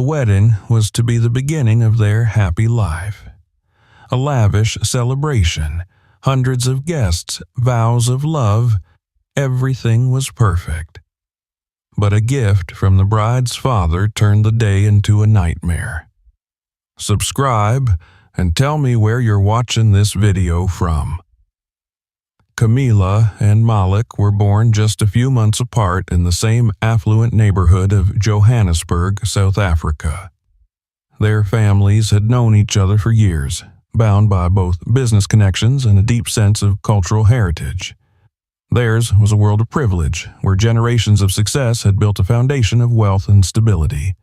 wedding was to be the beginning of their happy life. A lavish celebration, hundreds of guests, vows of love, everything was perfect. But a gift from the bride's father turned the day into a nightmare. Subscribe and tell me where you're watching this video from. Camilla and Malik were born just a few months apart in the same affluent neighborhood of Johannesburg, South Africa. Their families had known each other for years, bound by both business connections and a deep sense of cultural heritage. Theirs was a world of privilege, where generations of success had built a foundation of wealth and stability.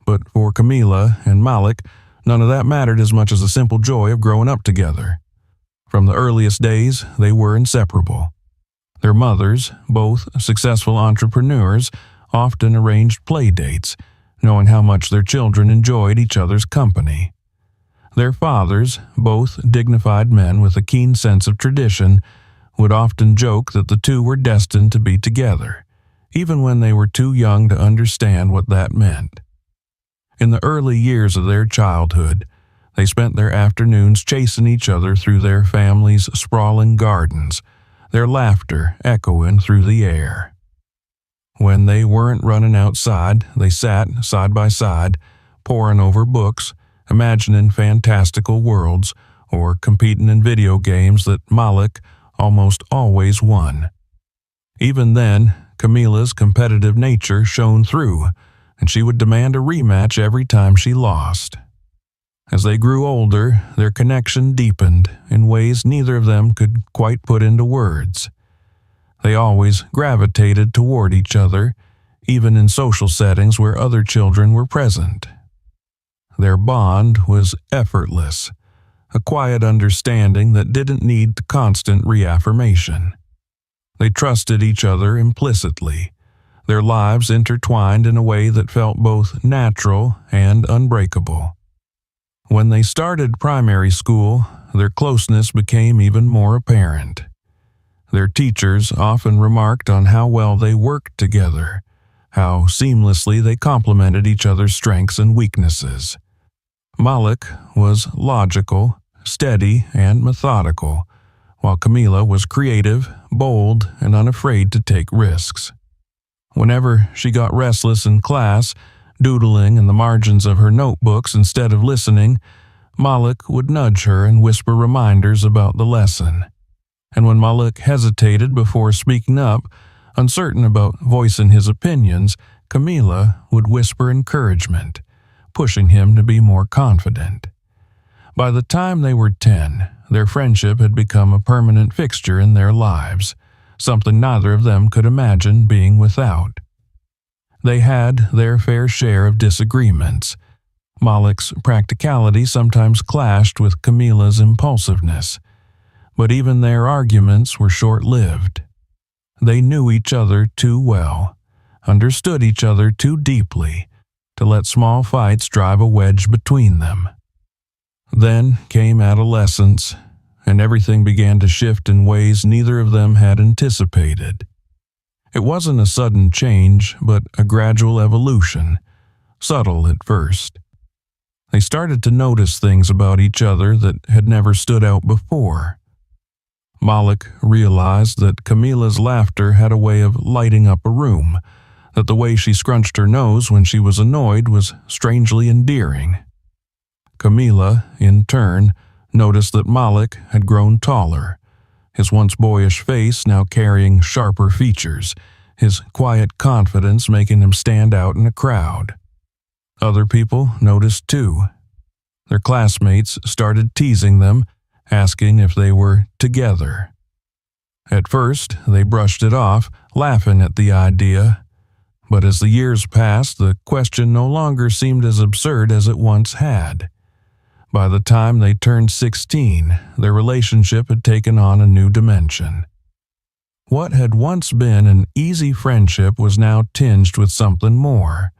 But for Camilla and Malik, none of that mattered as much as the simple joy of growing up together. From the earliest days, they were inseparable. Their mothers, both successful entrepreneurs, often arranged play dates, knowing how much their children enjoyed each other's company. Their fathers, both dignified men with a keen sense of tradition, would often joke that the two were destined to be together, even when they were too young to understand what that meant. In the early years of their childhood, they spent their afternoons chasing each other through their family's sprawling gardens, their laughter echoing through the air. When they weren't running outside, they sat side by side, poring over books, imagining fantastical worlds, or competing in video games that Malik almost always won. Even then, Camilla's competitive nature shone through, and she would demand a rematch every time she lost. As they grew older, their connection deepened in ways neither of them could quite put into words. They always gravitated toward each other, even in social settings where other children were present. Their bond was effortless, a quiet understanding that didn't need constant reaffirmation. They trusted each other implicitly, their lives intertwined in a way that felt both natural and unbreakable. When they started primary school, their closeness became even more apparent. Their teachers often remarked on how well they worked together, how seamlessly they complemented each other's strengths and weaknesses. Malik was logical, steady, and methodical, while Camilla was creative, bold, and unafraid to take risks. Whenever she got restless in class, doodling in the margins of her notebooks instead of listening, Malik would nudge her and whisper reminders about the lesson. And when Malik hesitated before speaking up, uncertain about voicing his opinions, Camilla would whisper encouragement, pushing him to be more confident. By the time they were 10, their friendship had become a permanent fixture in their lives, something neither of them could imagine being without. They had their fair share of disagreements. Malik's practicality sometimes clashed with Camilla's impulsiveness, but even their arguments were short-lived. They knew each other too well, understood each other too deeply, to let small fights drive a wedge between them. Then came adolescence, and everything began to shift in ways neither of them had anticipated. It wasn't a sudden change, but a gradual evolution, subtle at first. They started to notice things about each other that had never stood out before. Malik realized that Camilla's laughter had a way of lighting up a room, that the way she scrunched her nose when she was annoyed was strangely endearing. Camilla, in turn, noticed that Malik had grown taller, his once boyish face now carrying sharper features, his quiet confidence making him stand out in a crowd. Other people noticed too. Their classmates started teasing them, asking if they were together. At first, they brushed it off, laughing at the idea. But as the years passed, the question no longer seemed as absurd as it once had. By the time they turned 16, their relationship had taken on a new dimension. What had once been an easy friendship was now tinged with something more,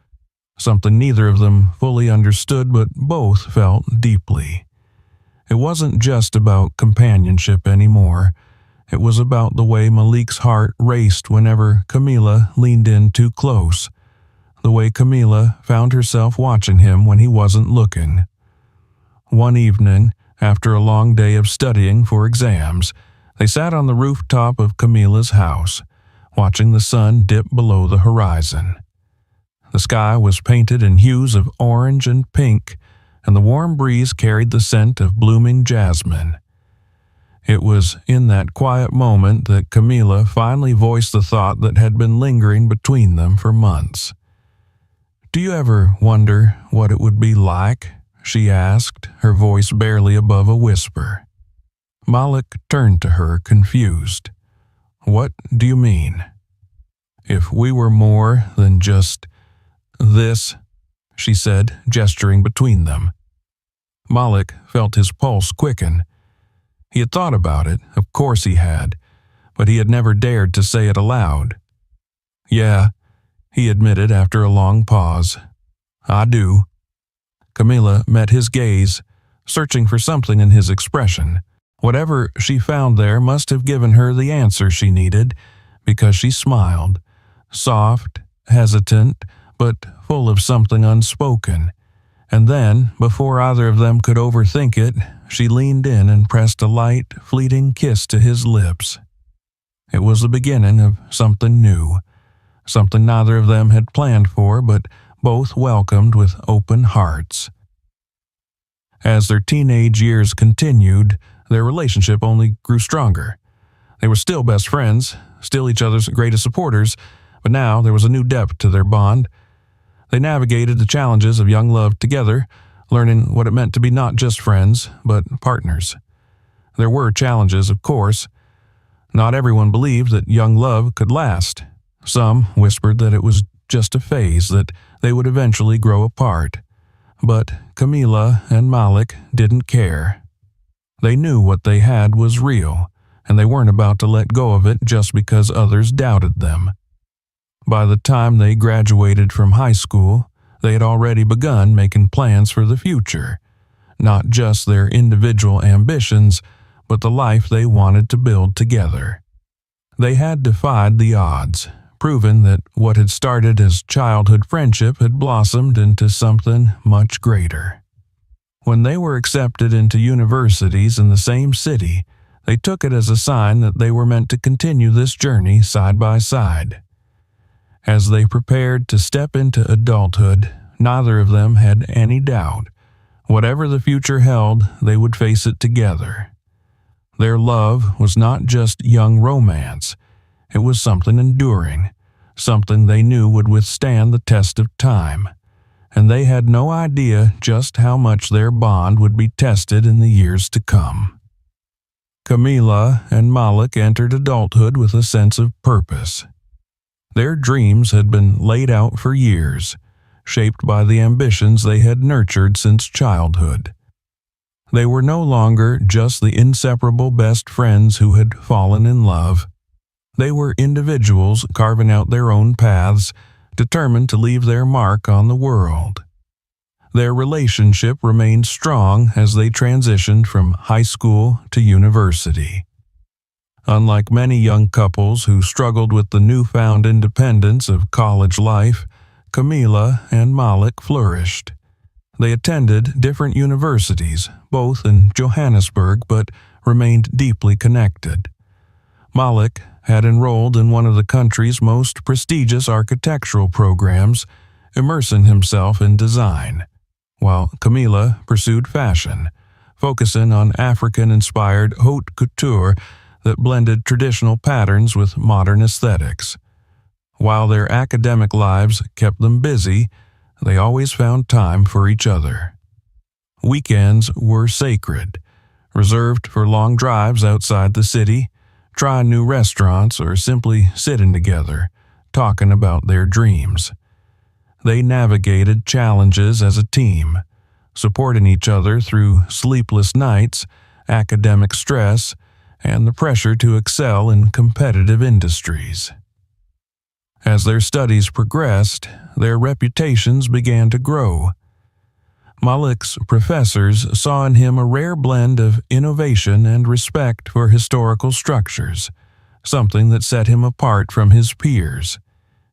something neither of them fully understood but both felt deeply. It wasn't just about companionship anymore. It was about the way Malik's heart raced whenever Camilla leaned in too close, the way Camila found herself watching him when he wasn't looking. One evening, after a long day of studying for exams, they sat on the rooftop of Camila's house, watching the sun dip below the horizon. The sky was painted in hues of orange and pink, and the warm breeze carried the scent of blooming jasmine. It was in that quiet moment that Camila finally voiced the thought that had been lingering between them for months. "Do you ever wonder what it would be like?" she asked, her voice barely above a whisper. Malik turned to her, confused. "What do you mean?" "If we were more than just this," she said, gesturing between them. Malik felt his pulse quicken. He had thought about it, of course he had, but he had never dared to say it aloud. "Yeah," he admitted after a long pause. "I do." Camila met his gaze, searching for something in his expression. Whatever she found there must have given her the answer she needed, because she smiled, soft, hesitant, but full of something unspoken. And then, before either of them could overthink it, she leaned in and pressed a light, fleeting kiss to his lips. It was the beginning of something new, something neither of them had planned for, but both welcomed with open hearts. As their teenage years continued, their relationship only grew stronger. They were still best friends, still each other's greatest supporters, but now there was a new depth to their bond. They navigated the challenges of young love together, learning what it meant to be not just friends, but partners. There were challenges, of course. Not everyone believed that young love could last. Some whispered that it was just a phase, that they would eventually grow apart. But Camila and Malik didn't care. They knew what they had was real, and they weren't about to let go of it just because others doubted them. By the time they graduated from high school, they had already begun making plans for the future, not just their individual ambitions, but the life they wanted to build together. They had defied the odds, proven that what had started as childhood friendship had blossomed into something much greater. When they were accepted into universities in the same city, they took it as a sign that they were meant to continue this journey side by side. As they prepared to step into adulthood, neither of them had any doubt. Whatever the future held, they would face it together. Their love was not just young romance. It was something enduring, something they knew would withstand the test of time. And they had no idea just how much their bond would be tested in the years to come. Camila and Malik entered adulthood with a sense of purpose. Their dreams had been laid out for years, shaped by the ambitions they had nurtured since childhood. They were no longer just the inseparable best friends who had fallen in love. They were individuals carving out their own paths, determined to leave their mark on the world. Their relationship remained strong as they transitioned from high school to university. Unlike many young couples who struggled with the newfound independence of college life, Camila and Malik flourished. They attended different universities, both in Johannesburg, but remained deeply connected. Malik had enrolled in one of the country's most prestigious architectural programs, immersing himself in design, while Camila pursued fashion, focusing on African-inspired haute couture that blended traditional patterns with modern aesthetics. While their academic lives kept them busy, they always found time for each other. Weekends were sacred, reserved for long drives outside the city, trying new restaurants, or simply sitting together, talking about their dreams. They navigated challenges as a team, supporting each other through sleepless nights, academic stress, and the pressure to excel in competitive industries. As their studies progressed, their reputations began to grow. Malik's professors saw in him a rare blend of innovation and respect for historical structures, something that set him apart from his peers.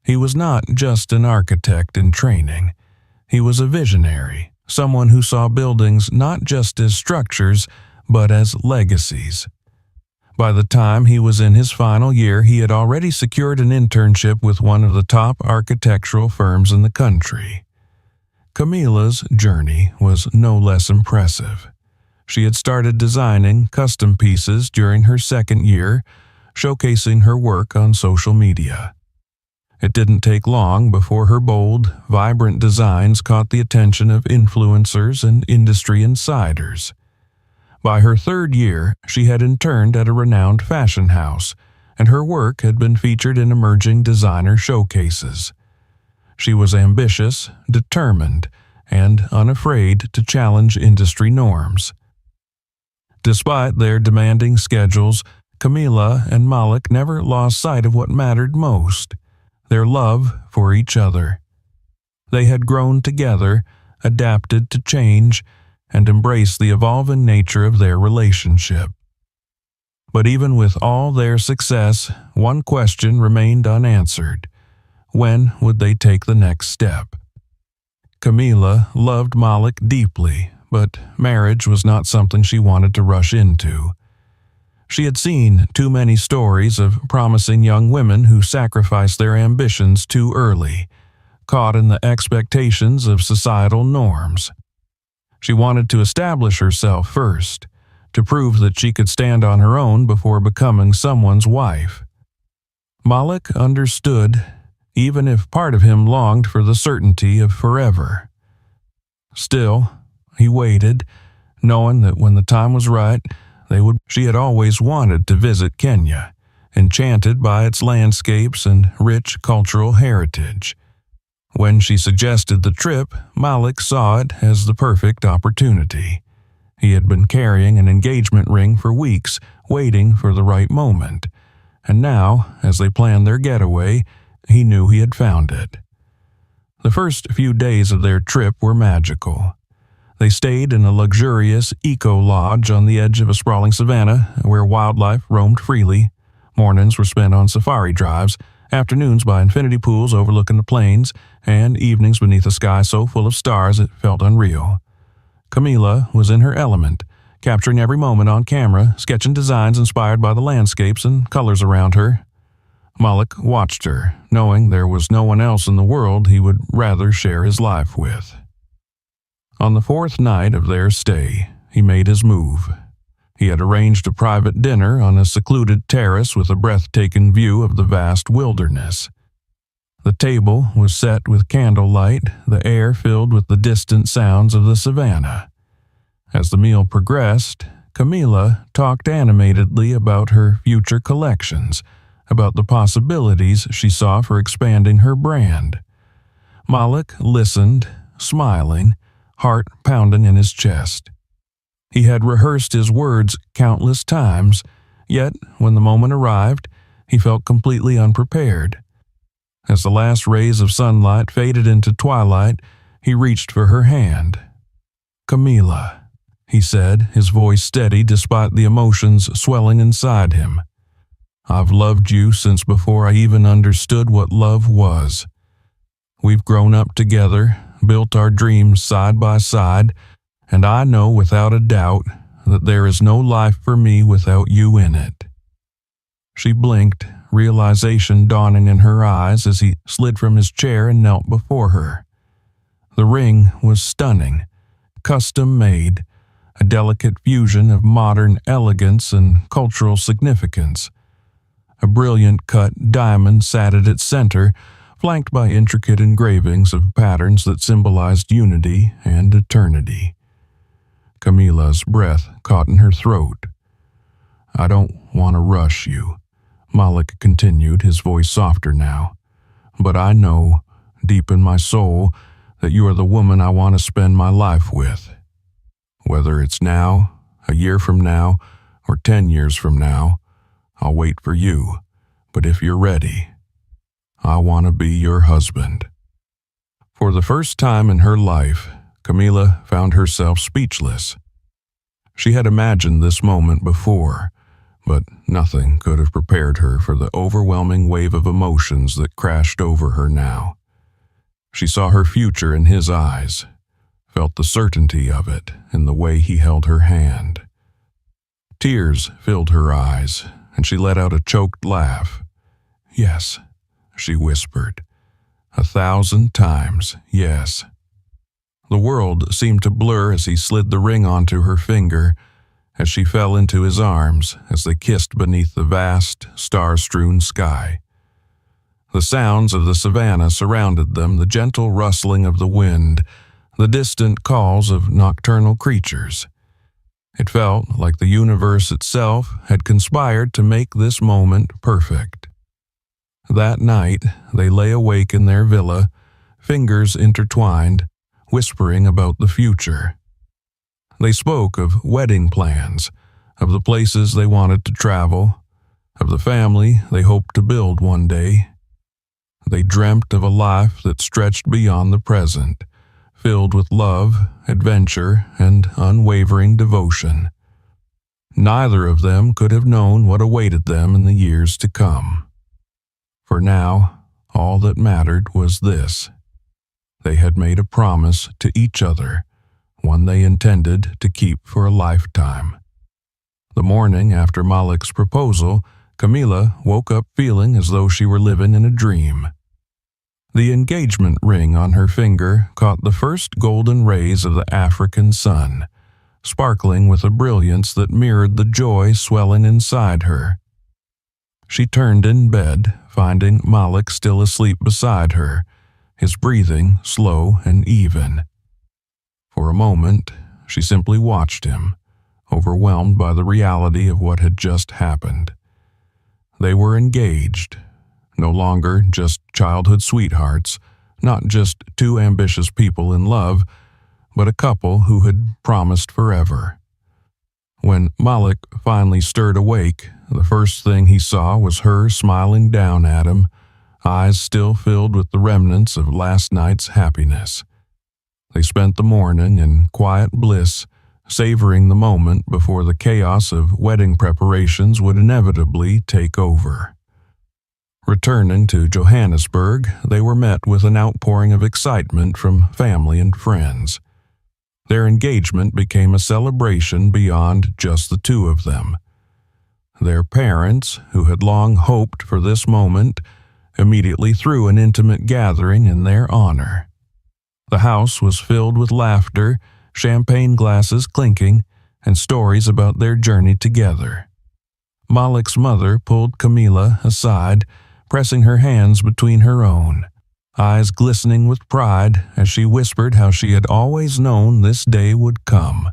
He was not just an architect in training. He was a visionary, someone who saw buildings not just as structures, but as legacies. By the time he was in his final year, he had already secured an internship with one of the top architectural firms in the country. Camila's journey was no less impressive. She had started designing custom pieces during her second year, showcasing her work on social media. It didn't take long before her bold, vibrant designs caught the attention of influencers and industry insiders. By her third year, she had interned at a renowned fashion house, and her work had been featured in emerging designer showcases. She was ambitious, determined, and unafraid to challenge industry norms. Despite their demanding schedules, Camila and Malik never lost sight of what mattered most: their love for each other. They had grown together, adapted to change, and embraced the evolving nature of their relationship. But even with all their success, one question remained unanswered: when would they take the next step? Camila loved Malik deeply, but marriage was not something she wanted to rush into. She had seen too many stories of promising young women who sacrificed their ambitions too early, caught in the expectations of societal norms. She wanted to establish herself first, to prove that she could stand on her own before becoming someone's wife. Malik understood, even if part of him longed for the certainty of forever. Still, he waited, knowing that when the time was right, she had always wanted to visit Kenya, enchanted by its landscapes and rich cultural heritage. When she suggested the trip, Malik saw it as the perfect opportunity. He had been carrying an engagement ring for weeks, waiting for the right moment, and now, as they planned their getaway, he knew he had found it. The first few days of their trip were magical. They stayed in a luxurious eco-lodge on the edge of a sprawling savanna where wildlife roamed freely. Mornings were spent on safari drives, afternoons by infinity pools overlooking the plains, and evenings beneath a sky so full of stars it felt unreal. Camila was in her element, capturing every moment on camera, sketching designs inspired by the landscapes and colors around her. Malik watched her, knowing there was no one else in the world he would rather share his life with. On the fourth night of their stay, he made his move. He had arranged a private dinner on a secluded terrace with a breathtaking view of the vast wilderness. The table was set with candlelight, the air filled with the distant sounds of the savannah. As the meal progressed, Camila talked animatedly about her future collections, about the possibilities she saw for expanding her brand. Malik listened, smiling, heart pounding in his chest. He had rehearsed his words countless times, yet when the moment arrived, he felt completely unprepared. As the last rays of sunlight faded into twilight, he reached for her hand. "Camila," he said, his voice steady despite the emotions swelling inside him. "I've loved you since before I even understood what love was. We've grown up together, built our dreams side by side, and I know without a doubt that there is no life for me without you in it." She blinked, realization dawning in her eyes as he slid from his chair and knelt before her. The ring was stunning, custom-made, a delicate fusion of modern elegance and cultural significance. A brilliant cut diamond sat at its center, flanked by intricate engravings of patterns that symbolized unity and eternity. Camila's breath caught in her throat. "I don't want to rush you," Malik continued, his voice softer now. "But I know, deep in my soul, that you are the woman I want to spend my life with. Whether it's now, a year from now, or 10 years from now, I'll wait for you. But if you're ready, I want to be your husband." For the first time in her life, Camila found herself speechless. She had imagined this moment before, but nothing could have prepared her for the overwhelming wave of emotions that crashed over her now. She saw her future in his eyes, felt the certainty of it in the way he held her hand. Tears filled her eyes, and she let out a choked laugh. "Yes," she whispered. 1,000 times, yes. The world seemed to blur as he slid the ring onto her finger, as she fell into his arms as they kissed beneath the vast, star-strewn sky. The sounds of the savannah surrounded them, the gentle rustling of the wind, the distant calls of nocturnal creatures. It felt like the universe itself had conspired to make this moment perfect. That night, they lay awake in their villa, fingers intertwined, whispering about the future. They spoke of wedding plans, of the places they wanted to travel, of the family they hoped to build one day. They dreamt of a life that stretched beyond the present, filled with love, adventure, and unwavering devotion. Neither of them could have known what awaited them in the years to come. For now, all that mattered was this. They had made a promise to each other, one they intended to keep for a lifetime. The morning after Malik's proposal, Camila woke up feeling as though she were living in a dream. The engagement ring on her finger caught the first golden rays of the African sun, sparkling with a brilliance that mirrored the joy swelling inside her. She turned in bed, finding Malik still asleep beside her, his breathing slow and even. For a moment, she simply watched him, overwhelmed by the reality of what had just happened. They were engaged, no longer just childhood sweethearts, not just two ambitious people in love, but a couple who had promised forever. When Malik finally stirred awake, the first thing he saw was her smiling down at him, eyes still filled with the remnants of last night's happiness. They spent the morning in quiet bliss, savoring the moment before the chaos of wedding preparations would inevitably take over. Returning to Johannesburg, they were met with an outpouring of excitement from family and friends. Their engagement became a celebration beyond just the two of them. Their parents, who had long hoped for this moment, immediately threw an intimate gathering in their honor. The house was filled with laughter, champagne glasses clinking, and stories about their journey together. Malik's mother pulled Camila aside, pressing her hands between her own, eyes glistening with pride as she whispered how she had always known this day would come.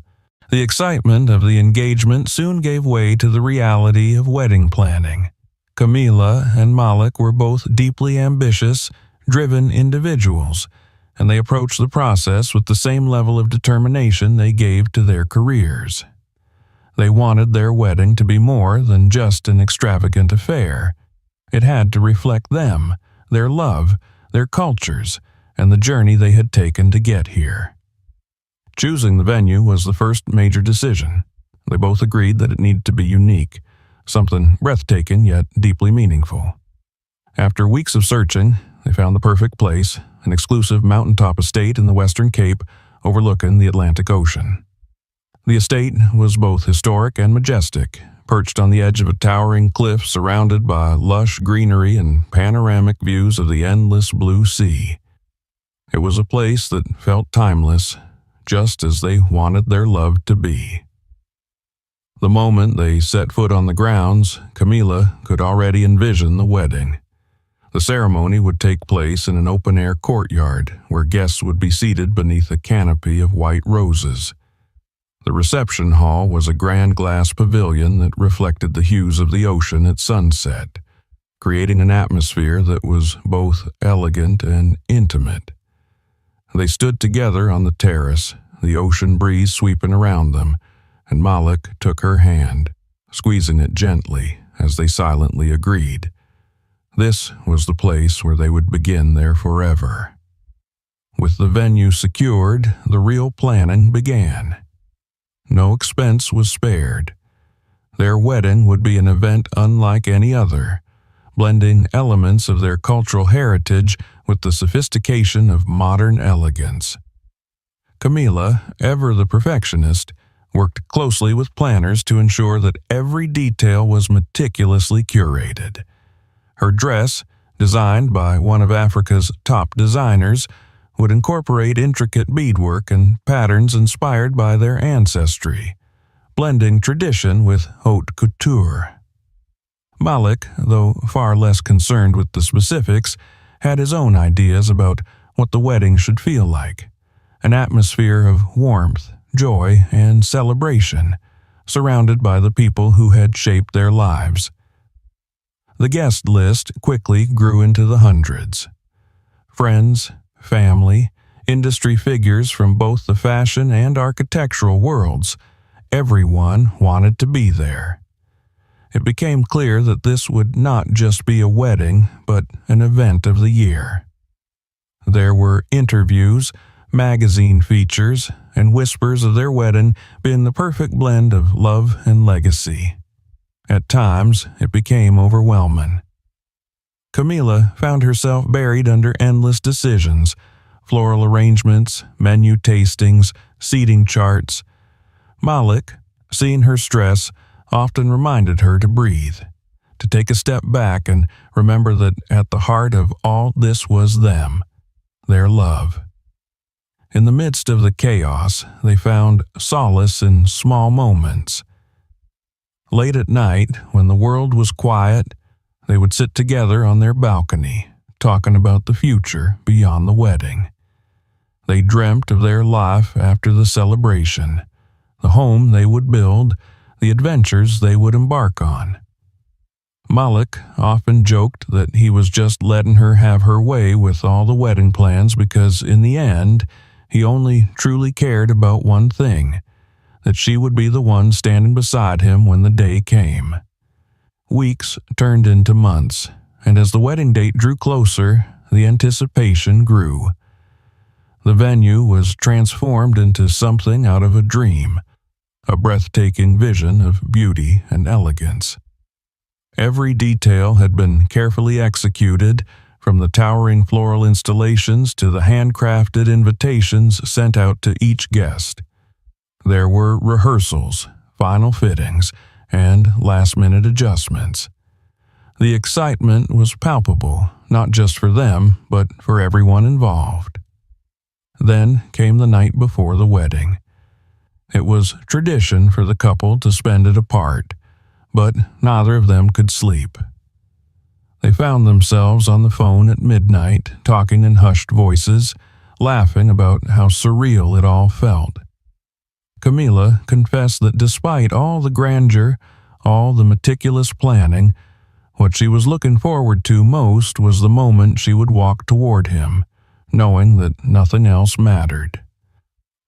The excitement of the engagement soon gave way to the reality of wedding planning. Camila and Malik were both deeply ambitious, driven individuals, and they approached the process with the same level of determination they gave to their careers. They wanted their wedding to be more than just an extravagant affair. It had to reflect them, their love, their cultures, and the journey they had taken to get here. Choosing the venue was the first major decision. They both agreed that it needed to be unique, something breathtaking yet deeply meaningful. After weeks of searching, they found the perfect place, an exclusive mountaintop estate in the Western Cape overlooking the Atlantic Ocean. The estate was both historic and majestic, perched on the edge of a towering cliff surrounded by lush greenery and panoramic views of the endless blue sea. It was a place that felt timeless, just as they wanted their love to be. The moment they set foot on the grounds, Camila could already envision the wedding. The ceremony would take place in an open-air courtyard where guests would be seated beneath a canopy of white roses. The reception hall was a grand glass pavilion that reflected the hues of the ocean at sunset, creating an atmosphere that was both elegant and intimate. They stood together on the terrace, the ocean breeze sweeping around them, and Malik took her hand, squeezing it gently as they silently agreed. This was the place where they would begin their forever. With the venue secured, the real planning began. No expense was spared. Their wedding would be an event unlike any other, blending elements of their cultural heritage with the sophistication of modern elegance. Camila, ever the perfectionist, worked closely with planners to ensure that every detail was meticulously curated. Her dress, designed by one of Africa's top designers, would incorporate intricate beadwork and patterns inspired by their ancestry, blending tradition with haute couture. Malik, though far less concerned with the specifics, had his own ideas about what the wedding should feel like, an atmosphere of warmth, joy, and celebration, surrounded by the people who had shaped their lives. The guest list quickly grew into the hundreds. Friends, family, industry figures from both the fashion and architectural worlds, everyone wanted to be there. It became clear that this would not just be a wedding, but an event of the year. There were interviews, magazine features, and whispers of their wedding being the perfect blend of love and legacy. At times, it became overwhelming. Camila found herself buried under endless decisions, floral arrangements, menu tastings, seating charts. Malik, seeing her stress, often reminded her to breathe, to take a step back and remember that at the heart of all this was them, their love. In the midst of the chaos, they found solace in small moments. Late at night, when the world was quiet, they would sit together on their balcony, talking about the future beyond the wedding. They dreamt of their life after the celebration, the home they would build, the adventures they would embark on. Malik often joked that he was just letting her have her way with all the wedding plans because, in the end, he only truly cared about one thing, that she would be the one standing beside him when the day came. Weeks turned into months, and as the wedding date drew closer, the anticipation grew. The venue was transformed into something out of a dream, a breathtaking vision of beauty and elegance. Every detail had been carefully executed, from the towering floral installations to the handcrafted invitations sent out to each guest. There were rehearsals, final fittings, and last-minute adjustments. The excitement was palpable, not just for them, but for everyone involved. Then came the night before the wedding. It was tradition for the couple to spend it apart, but neither of them could sleep. They found themselves on the phone at midnight, talking in hushed voices, laughing about how surreal it all felt. Camila confessed that despite all the grandeur, all the meticulous planning, what she was looking forward to most was the moment she would walk toward him, knowing that nothing else mattered.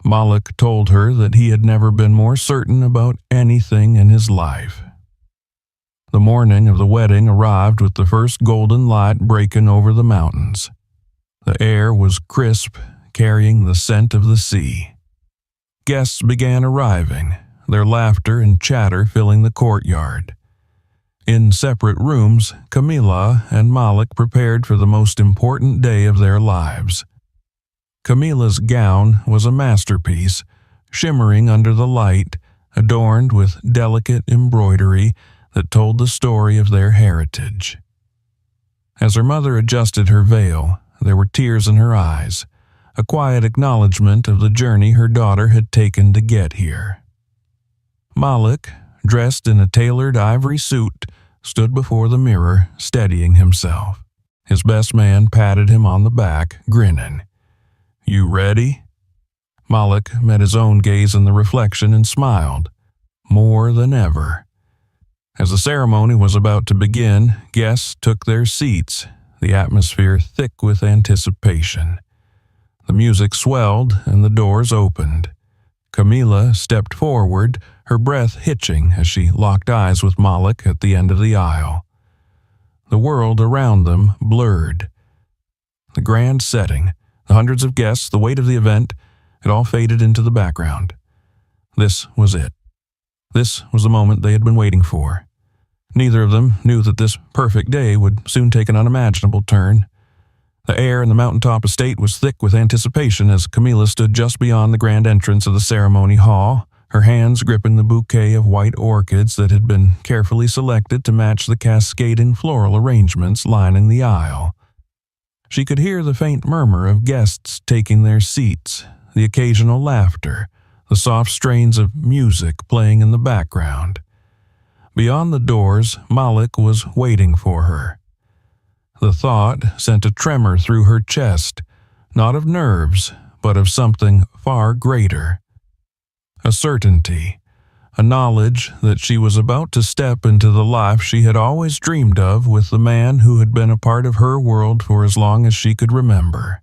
Malik told her that he had never been more certain about anything in his life. The morning of the wedding arrived with the first golden light breaking over the mountains. The air was crisp, carrying the scent of the sea. Guests began arriving, their laughter and chatter filling the courtyard. In separate rooms, Camila and Malik prepared for the most important day of their lives. Camila's gown was a masterpiece, shimmering under the light, adorned with delicate embroidery that told the story of their heritage. As her mother adjusted her veil, there were tears in her eyes, a quiet acknowledgement of the journey her daughter had taken to get here. Malik, dressed in a tailored ivory suit, stood before the mirror, steadying himself. His best man patted him on the back, grinning. "You ready?" Malik met his own gaze in the reflection and smiled, more than ever. As the ceremony was about to begin, guests took their seats, the atmosphere thick with anticipation. The music swelled and the doors opened. Camila stepped forward, her breath hitching as she locked eyes with Malik at the end of the aisle. The world around them blurred. The grand setting, the hundreds of guests, the weight of the event, it all faded into the background. This was it. This was the moment they had been waiting for. Neither of them knew that this perfect day would soon take an unimaginable turn. The air in the mountaintop estate was thick with anticipation as Camilla stood just beyond the grand entrance of the ceremony hall, her hands gripping the bouquet of white orchids that had been carefully selected to match the cascading floral arrangements lining the aisle. She could hear the faint murmur of guests taking their seats, the occasional laughter, the soft strains of music playing in the background. Beyond the doors, Malik was waiting for her. The thought sent a tremor through her chest, not of nerves, but of something far greater. A certainty, a knowledge that she was about to step into the life she had always dreamed of with the man who had been a part of her world for as long as she could remember.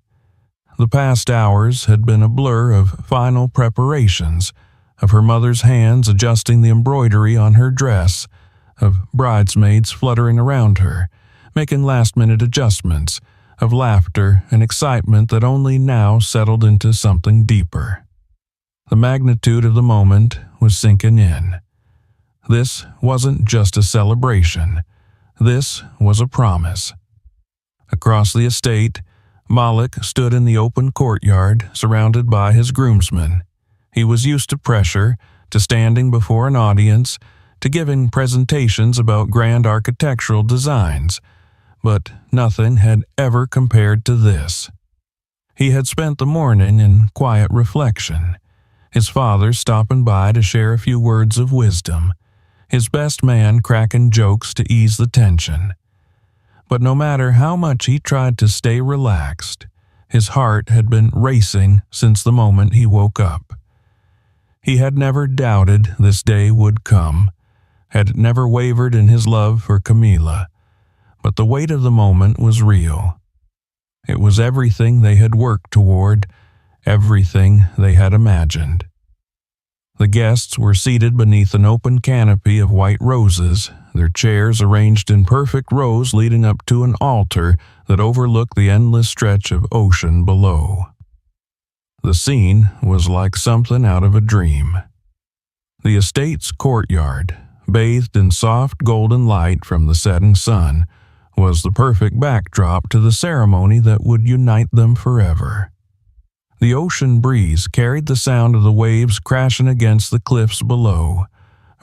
The past hours had been a blur of final preparations, of her mother's hands adjusting the embroidery on her dress, of bridesmaids fluttering around her, making last-minute adjustments, of laughter and excitement that only now settled into something deeper. The magnitude of the moment was sinking in. This wasn't just a celebration. This was a promise. Across the estate, Malik stood in the open courtyard, surrounded by his groomsmen. He was used to pressure, to standing before an audience, to giving presentations about grand architectural designs, but nothing had ever compared to this. He had spent the morning in quiet reflection, his father stopping by to share a few words of wisdom, his best man cracking jokes to ease the tension. But no matter how much he tried to stay relaxed, his heart had been racing since the moment he woke up. He had never doubted this day would come, had never wavered in his love for Camilla, but the weight of the moment was real. It was everything they had worked toward, everything they had imagined. The guests were seated beneath an open canopy of white roses, their chairs arranged in perfect rows leading up to an altar that overlooked the endless stretch of ocean below. The scene was like something out of a dream. The estate's courtyard, bathed in soft golden light from the setting sun, was the perfect backdrop to the ceremony that would unite them forever. The ocean breeze carried the sound of the waves crashing against the cliffs below,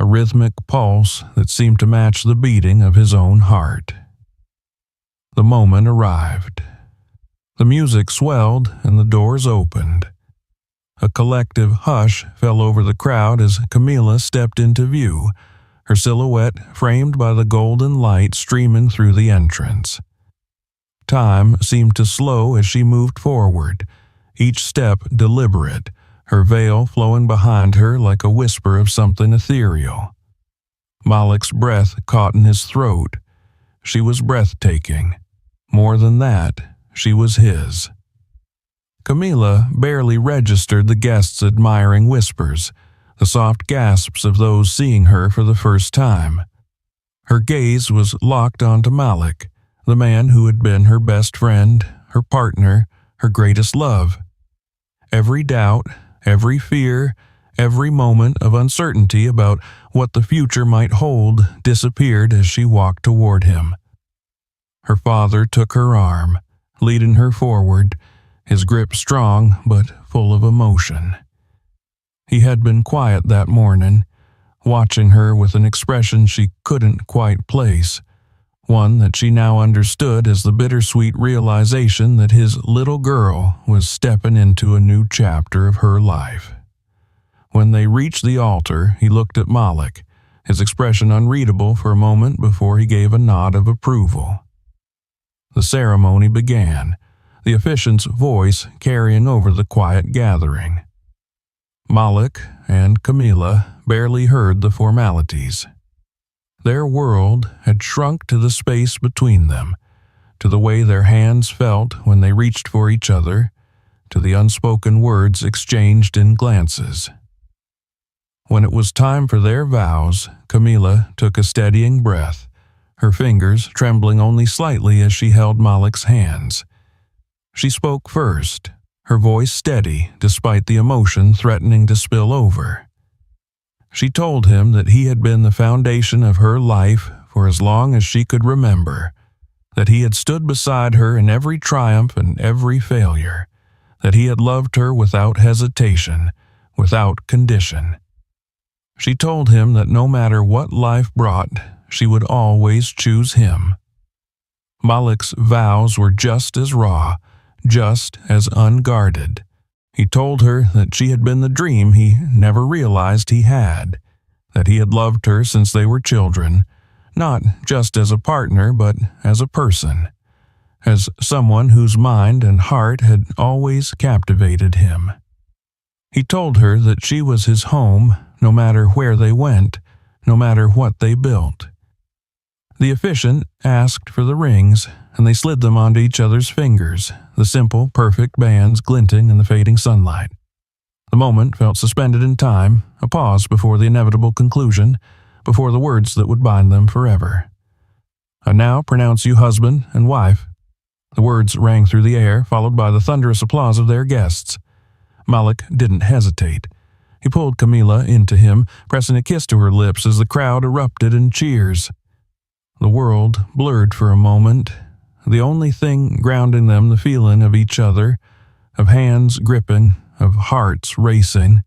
a rhythmic pulse that seemed to match the beating of his own heart. The moment arrived. The music swelled and the doors opened. A collective hush fell over the crowd as Camilla stepped into view, her silhouette framed by the golden light streaming through the entrance. Time seemed to slow as she moved forward, each step deliberate, her veil flowing behind her like a whisper of something ethereal. Malik's breath caught in his throat. She was breathtaking. More than that, she was his. Camilla barely registered the guests' admiring whispers, the soft gasps of those seeing her for the first time. Her gaze was locked onto Malik, the man who had been her best friend, her partner, her greatest love. Every doubt, every fear, every moment of uncertainty about what the future might hold disappeared as she walked toward him. Her father took her arm, leading her forward, his grip strong but full of emotion. He had been quiet that morning, watching her with an expression she couldn't quite place, one that she now understood as the bittersweet realization that his little girl was stepping into a new chapter of her life. When they reached the altar, he looked at Malik, his expression unreadable for a moment before he gave a nod of approval. The ceremony began, the officiant's voice carrying over the quiet gathering. Malik and Camilla barely heard the formalities. Their world had shrunk to the space between them, to the way their hands felt when they reached for each other, to the unspoken words exchanged in glances. When it was time for their vows, Camilla took a steadying breath, her fingers trembling only slightly as she held Malik's hands. She spoke first, her voice steady despite the emotion threatening to spill over. She told him that he had been the foundation of her life for as long as she could remember, that he had stood beside her in every triumph and every failure, that he had loved her without hesitation, without condition. She told him that no matter what life brought, she would always choose him. Malik's vows were just as raw, just as unguarded. He told her that she had been the dream he never realized he had, that he had loved her since they were children, not just as a partner but as a person, as someone whose mind and heart had always captivated him. He told her that she was his home no matter where they went, no matter what they built. The officiant asked for the rings, and they slid them onto each other's fingers, the simple, perfect bands glinting in the fading sunlight. The moment felt suspended in time, a pause before the inevitable conclusion, before the words that would bind them forever. "I now pronounce you husband and wife." The words rang through the air, followed by the thunderous applause of their guests. Malik didn't hesitate. He pulled Camila into him, pressing a kiss to her lips as the crowd erupted in cheers. The world blurred for a moment, the only thing grounding them the feeling of each other, of hands gripping, of hearts racing.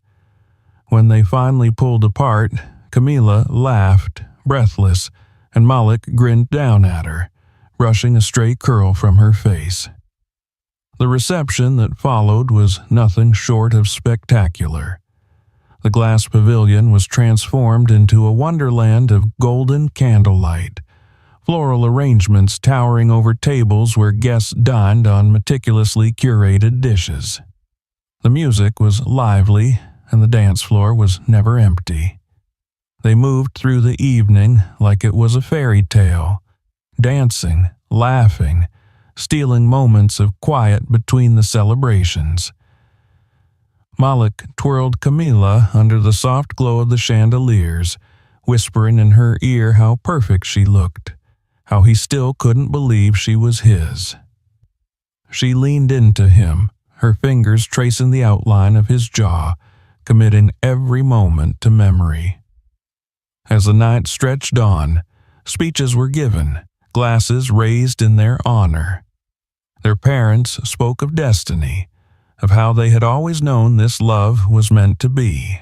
When they finally pulled apart, Camila laughed, breathless, and Malik grinned down at her, brushing a stray curl from her face. The reception that followed was nothing short of spectacular. The glass pavilion was transformed into a wonderland of golden candlelight, floral arrangements towering over tables where guests dined on meticulously curated dishes. The music was lively, and the dance floor was never empty. They moved through the evening like it was a fairy tale, dancing, laughing, stealing moments of quiet between the celebrations. Malik twirled Camila under the soft glow of the chandeliers, whispering in her ear how perfect she looked, how he still couldn't believe she was his. She leaned into him, her fingers tracing the outline of his jaw, committing every moment to memory. As the night stretched on, speeches were given, glasses raised in their honor. Their parents spoke of destiny, of how they had always known this love was meant to be.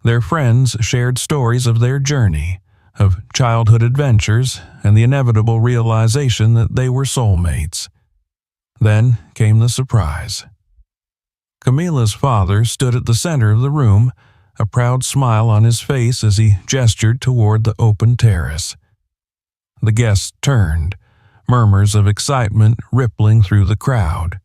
Their friends shared stories of their journey, of childhood adventures, and the inevitable realization that they were soulmates. Then came the surprise. Camila's father stood at the center of the room, a proud smile on his face as he gestured toward the open terrace. The guests turned, murmurs of excitement rippling through the crowd.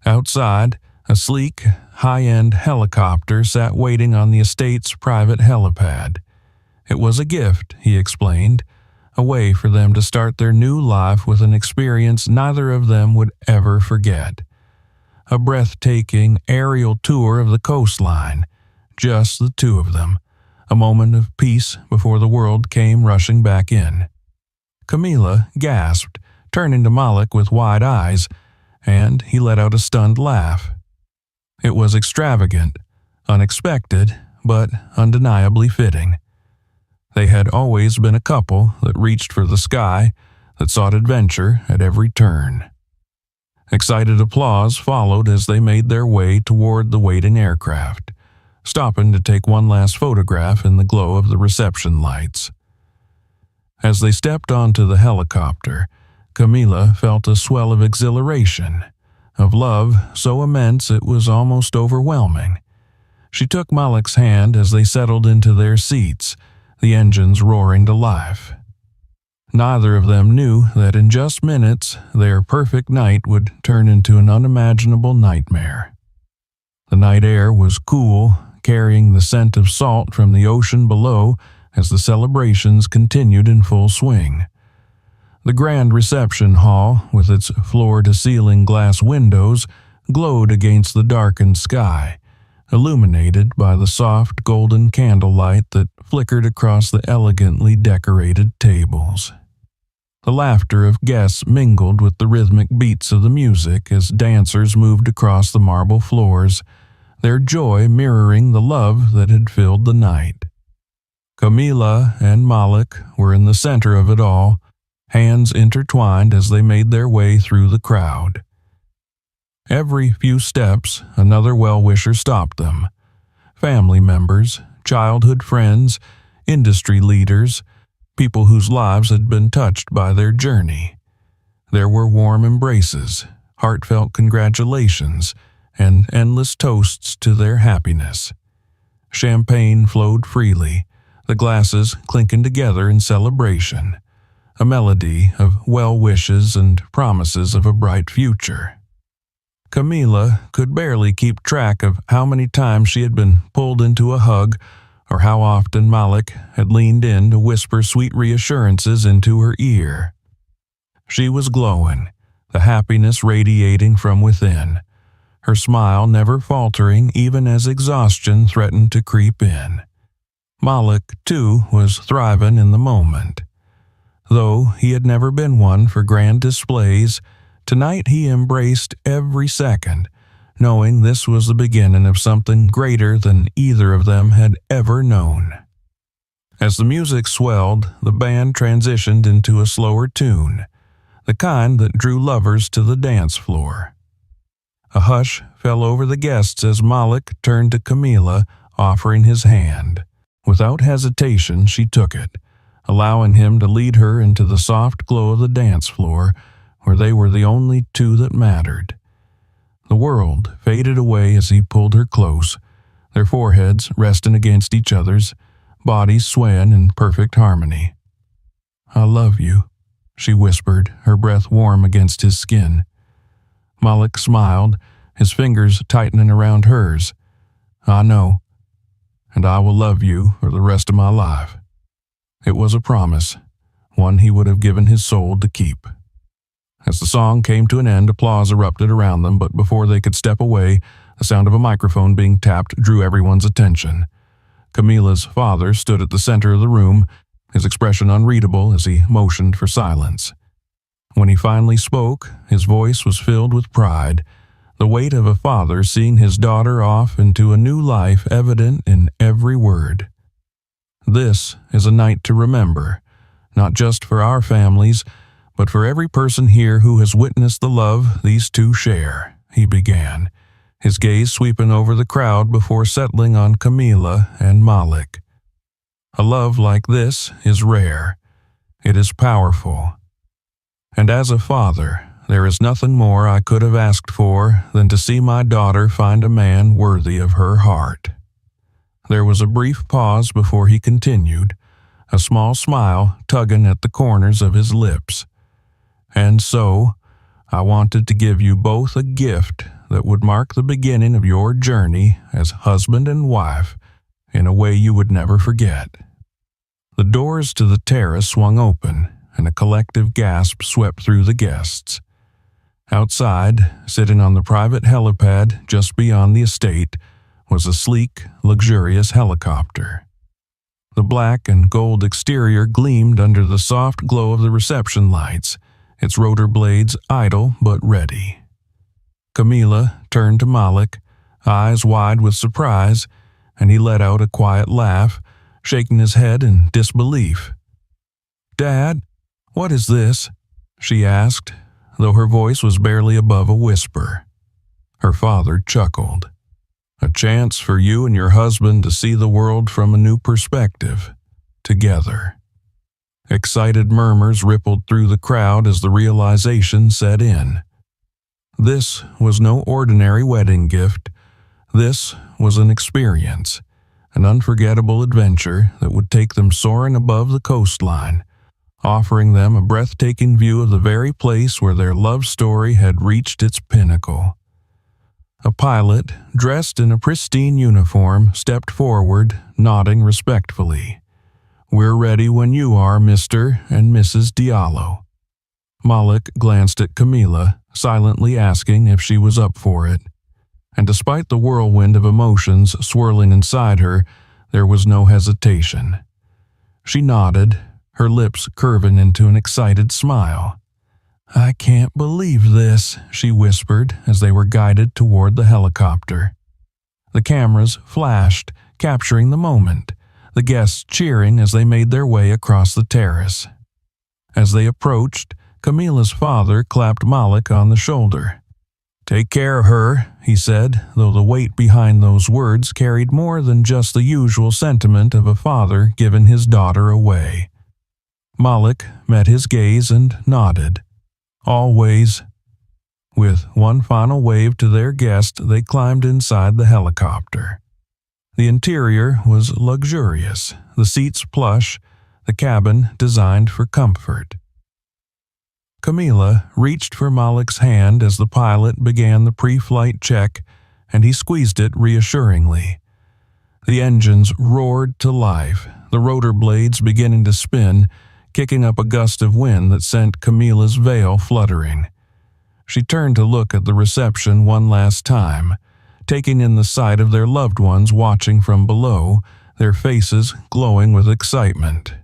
Outside, a sleek, high-end helicopter sat waiting on the estate's private helipad. It was a gift, he explained, a way for them to start their new life with an experience neither of them would ever forget. A breathtaking aerial tour of the coastline, just the two of them, a moment of peace before the world came rushing back in. Camila gasped, turning to Malik with wide eyes, and he let out a stunned laugh. It was extravagant, unexpected, but undeniably fitting. They had always been a couple that reached for the sky, that sought adventure at every turn. Excited applause followed as they made their way toward the waiting aircraft, stopping to take one last photograph in the glow of the reception lights. As they stepped onto the helicopter, Camila felt a swell of exhilaration, of love so immense it was almost overwhelming. She took Malik's hand as they settled into their seats, the engines roaring to life. Neither of them knew that in just minutes their perfect night would turn into an unimaginable nightmare. The night air was cool, carrying the scent of salt from the ocean below as the celebrations continued in full swing. The grand reception hall, with its floor-to-ceiling glass windows, glowed against the darkened sky, illuminated by the soft golden candlelight that flickered across the elegantly decorated tables. The laughter of guests mingled with the rhythmic beats of the music as dancers moved across the marble floors, their joy mirroring the love that had filled the night. Camila and Malik were in the center of it all, hands intertwined as they made their way through the crowd. Every few steps, another well-wisher stopped them. Family members, childhood friends, industry leaders, people whose lives had been touched by their journey. There were warm embraces, heartfelt congratulations, and endless toasts to their happiness. Champagne flowed freely, the glasses clinking together in celebration, a melody of well wishes and promises of a bright future. Camila could barely keep track of how many times she had been pulled into a hug or how often Malik had leaned in to whisper sweet reassurances into her ear. She was glowing, the happiness radiating from within, her smile never faltering even as exhaustion threatened to creep in. Malik, too, was thriving in the moment. Though he had never been one for grand displays, tonight he embraced every second, knowing this was the beginning of something greater than either of them had ever known. As the music swelled, the band transitioned into a slower tune, the kind that drew lovers to the dance floor. A hush fell over the guests as Malik turned to Camila, offering his hand. Without hesitation, she took it, allowing him to lead her into the soft glow of the dance floor, where they were the only two that mattered. The world faded away as he pulled her close, their foreheads resting against each other's, bodies swaying in perfect harmony. "I love you," she whispered, her breath warm against his skin. Malik smiled, his fingers tightening around hers. "I know, and I will love you for the rest of my life." It was a promise, one he would have given his soul to keep. As the song came to an end, applause erupted around them, but before they could step away, the sound of a microphone being tapped drew everyone's attention. Camila's father stood at the center of the room, his expression unreadable as he motioned for silence. When he finally spoke, his voice was filled with pride, the weight of a father seeing his daughter off into a new life evident in every word. "This is a night to remember, not just for our families, but for every person here who has witnessed the love these two share," he began, his gaze sweeping over the crowd before settling on Camila and Malik. "A love like this is rare. It is powerful. And as a father, there is nothing more I could have asked for than to see my daughter find a man worthy of her heart." There was a brief pause before he continued, a small smile tugging at the corners of his lips. "And so, I wanted to give you both a gift that would mark the beginning of your journey as husband and wife in a way you would never forget." The doors to the terrace swung open, and a collective gasp swept through the guests. Outside, sitting on the private helipad just beyond the estate, was a sleek, luxurious helicopter. The black and gold exterior gleamed under the soft glow of the reception lights, its rotor blades idle but ready. Camila turned to Malik, eyes wide with surprise, and he let out a quiet laugh, shaking his head in disbelief. "Dad, what is this?" she asked, though her voice was barely above a whisper. Her father chuckled. "A chance for you and your husband to see the world from a new perspective, together." Excited murmurs rippled through the crowd as the realization set in. This was no ordinary wedding gift. This was an experience, an unforgettable adventure that would take them soaring above the coastline, offering them a breathtaking view of the very place where their love story had reached its pinnacle. A pilot, dressed in a pristine uniform, stepped forward, nodding respectfully. "We're ready when you are, Mr. and Mrs. Diallo." Malik glanced at Camila, silently asking if she was up for it. And despite the whirlwind of emotions swirling inside her, there was no hesitation. She nodded, her lips curving into an excited smile. "I can't believe this," she whispered as they were guided toward the helicopter. The cameras flashed, capturing the moment, the guests cheering as they made their way across the terrace. As they approached, Camila's father clapped Malik on the shoulder. "Take care of her," he said, though the weight behind those words carried more than just the usual sentiment of a father giving his daughter away. Malik met his gaze and nodded. "Always." With one final wave to their guest, they climbed inside the helicopter. The interior was luxurious, the seats plush, the cabin designed for comfort. Camila reached for Malik's hand as the pilot began the pre-flight check, and he squeezed it reassuringly. The engines roared to life, the rotor blades beginning to spin, kicking up a gust of wind that sent Camila's veil fluttering. She turned to look at the reception one last time, taking in the sight of their loved ones watching from below, their faces glowing with excitement.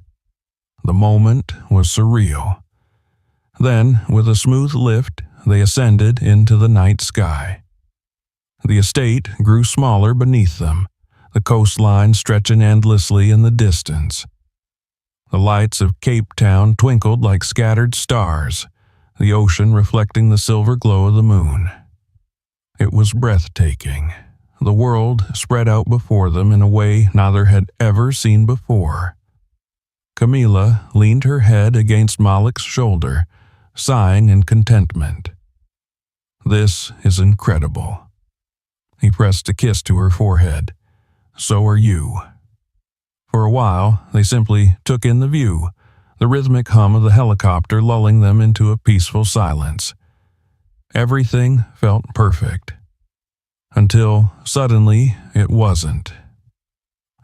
The moment was surreal. Then, with a smooth lift, they ascended into the night sky. The estate grew smaller beneath them, the coastline stretching endlessly in the distance. The lights of Cape Town twinkled like scattered stars, the ocean reflecting the silver glow of the moon. It was breathtaking. The world spread out before them in a way neither had ever seen before. Camila leaned her head against Malik's shoulder, sighing in contentment. "This is incredible." He pressed a kiss to her forehead. "So are you." For a while, they simply took in the view, the rhythmic hum of the helicopter lulling them into a peaceful silence. Everything felt perfect. Until, suddenly, it wasn't.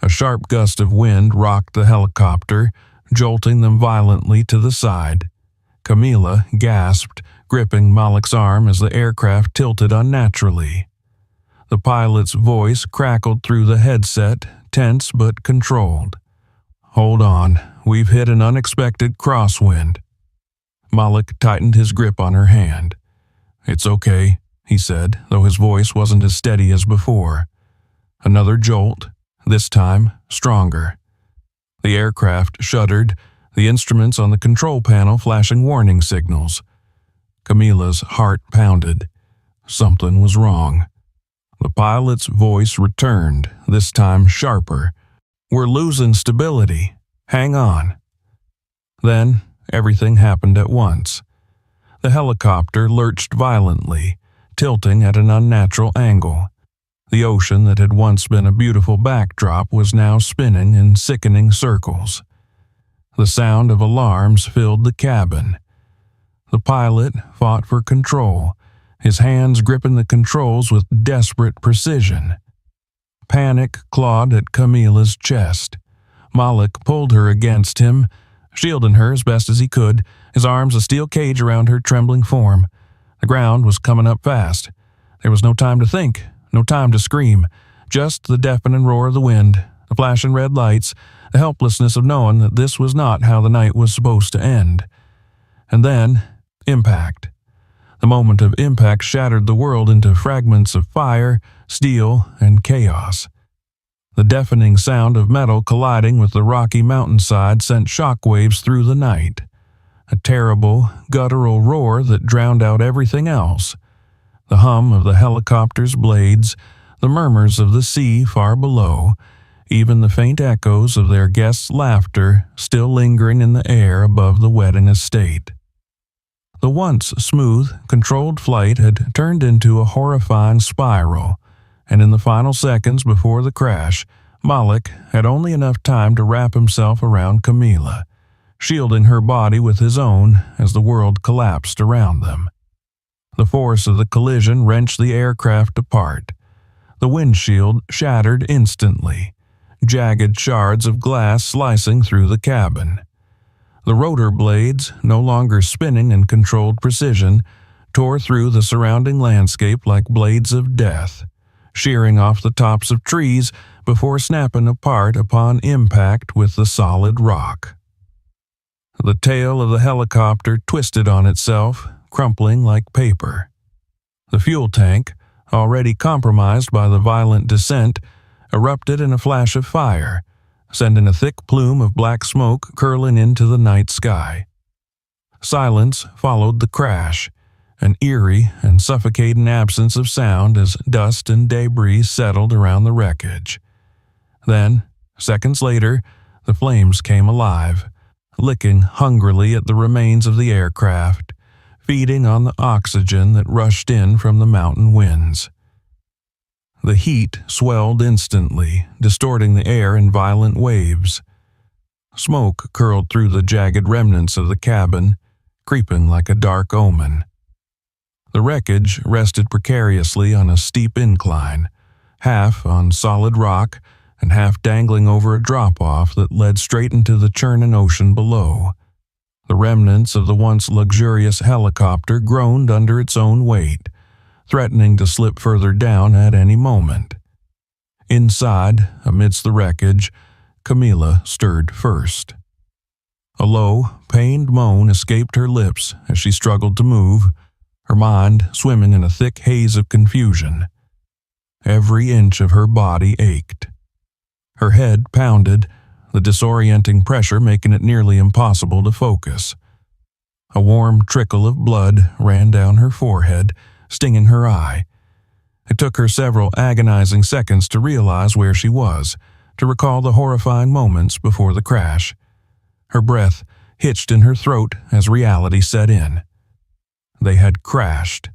A sharp gust of wind rocked the helicopter, jolting them violently to the side. Camila gasped, gripping Malik's arm as the aircraft tilted unnaturally. The pilot's voice crackled through the headset, tense but controlled. "Hold on, we've hit an unexpected crosswind." Malik tightened his grip on her hand. "It's okay," he said, though his voice wasn't as steady as before. Another jolt, this time stronger. The aircraft shuddered, the instruments on the control panel flashing warning signals. Camila's heart pounded. Something was wrong. The pilot's voice returned, this time sharper. "We're losing stability. Hang on." Then, everything happened at once. The helicopter lurched violently, tilting at an unnatural angle. The ocean that had once been a beautiful backdrop was now spinning in sickening circles. The sound of alarms filled the cabin. The pilot fought for control, his hands gripping the controls with desperate precision. Panic clawed at Camila's chest. Malik pulled her against him, shielding her as best as he could, his arms a steel cage around her trembling form. The ground was coming up fast. There was no time to think, no time to scream, just the deafening roar of the wind, the flashing red lights, the helplessness of knowing that this was not how the night was supposed to end. And then, impact. The moment of impact shattered the world into fragments of fire, steel, and chaos. The deafening sound of metal colliding with the rocky mountainside sent shockwaves through the night. A terrible, guttural roar that drowned out everything else. The hum of the helicopter's blades, the murmurs of the sea far below, even the faint echoes of their guests' laughter still lingering in the air above the wedding estate. The once smooth, controlled flight had turned into a horrifying spiral, and in the final seconds before the crash, Malik had only enough time to wrap himself around Camila, shielding her body with his own as the world collapsed around them. The force of the collision wrenched the aircraft apart. The windshield shattered instantly, jagged shards of glass slicing through the cabin. The rotor blades, no longer spinning in controlled precision, tore through the surrounding landscape like blades of death, shearing off the tops of trees before snapping apart upon impact with the solid rock. The tail of the helicopter twisted on itself, crumpling like paper. The fuel tank, already compromised by the violent descent, erupted in a flash of fire, sending a thick plume of black smoke curling into the night sky. Silence followed the crash, an eerie and suffocating absence of sound as dust and debris settled around the wreckage. Then, seconds later, the flames came alive, licking hungrily at the remains of the aircraft, feeding on the oxygen that rushed in from the mountain winds. The heat swelled instantly, distorting the air in violent waves. Smoke curled through the jagged remnants of the cabin, creeping like a dark omen. The wreckage rested precariously on a steep incline, half on solid rock and half dangling over a drop-off that led straight into the churning ocean below. The remnants of the once luxurious helicopter groaned under its own weight, threatening to slip further down at any moment. Inside, amidst the wreckage, Camilla stirred first. A low, pained moan escaped her lips as she struggled to move, her mind swimming in a thick haze of confusion. Every inch of her body ached. Her head pounded, the disorienting pressure making it nearly impossible to focus. A warm trickle of blood ran down her forehead, stinging her eye. It took her several agonizing seconds to realize where she was, to recall the horrifying moments before the crash. Her breath hitched in her throat as reality set in. They had crashed.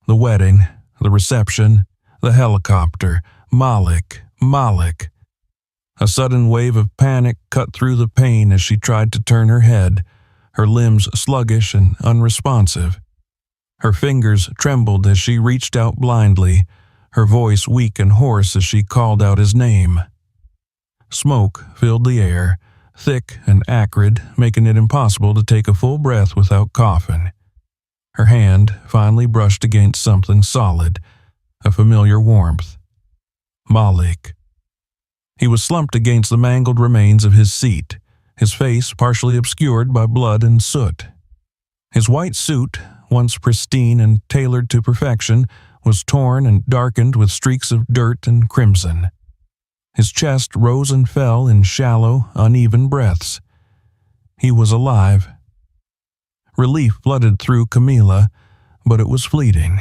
The wedding, the reception, the helicopter, Malik. A sudden wave of panic cut through the pain as she tried to turn her head, her limbs sluggish and unresponsive. Her fingers trembled as she reached out blindly, her voice weak and hoarse as she called out his name. Smoke filled the air, thick and acrid, making it impossible to take a full breath without coughing. Her hand finally brushed against something solid, a familiar warmth. Malik. He was slumped against the mangled remains of his seat, his face partially obscured by blood and soot. His white suit, once pristine and tailored to perfection, was torn and darkened with streaks of dirt and crimson. His chest rose and fell in shallow, uneven breaths. He was alive. Relief flooded through Camilla, but it was fleeting.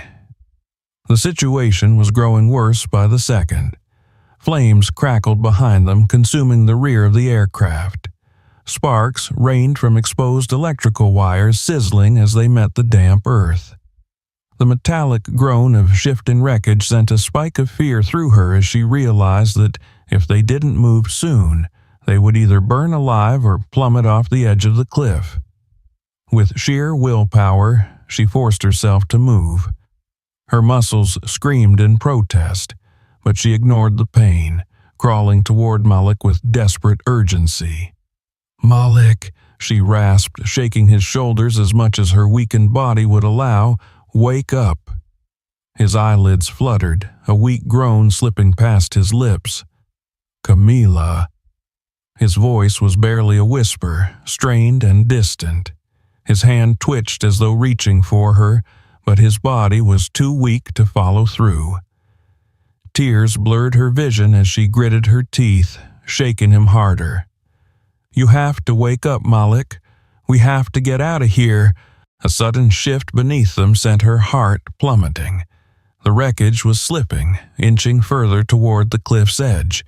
The situation was growing worse by the second. Flames crackled behind them, consuming the rear of the aircraft. Sparks rained from exposed electrical wires, sizzling as they met the damp earth. The metallic groan of shifting wreckage sent a spike of fear through her as she realized that if they didn't move soon, they would either burn alive or plummet off the edge of the cliff. With sheer willpower, she forced herself to move. Her muscles screamed in protest, but she ignored the pain, crawling toward Malik with desperate urgency. "Malik," she rasped, shaking his shoulders as much as her weakened body would allow, "wake up." His eyelids fluttered, a weak groan slipping past his lips. "Camilla." His voice was barely a whisper, strained and distant. His hand twitched as though reaching for her, but his body was too weak to follow through. Tears blurred her vision as she gritted her teeth, shaking him harder. "You have to wake up, Malik. We have to get out of here." A sudden shift beneath them sent her heart plummeting. The wreckage was slipping, inching further toward the cliff's edge.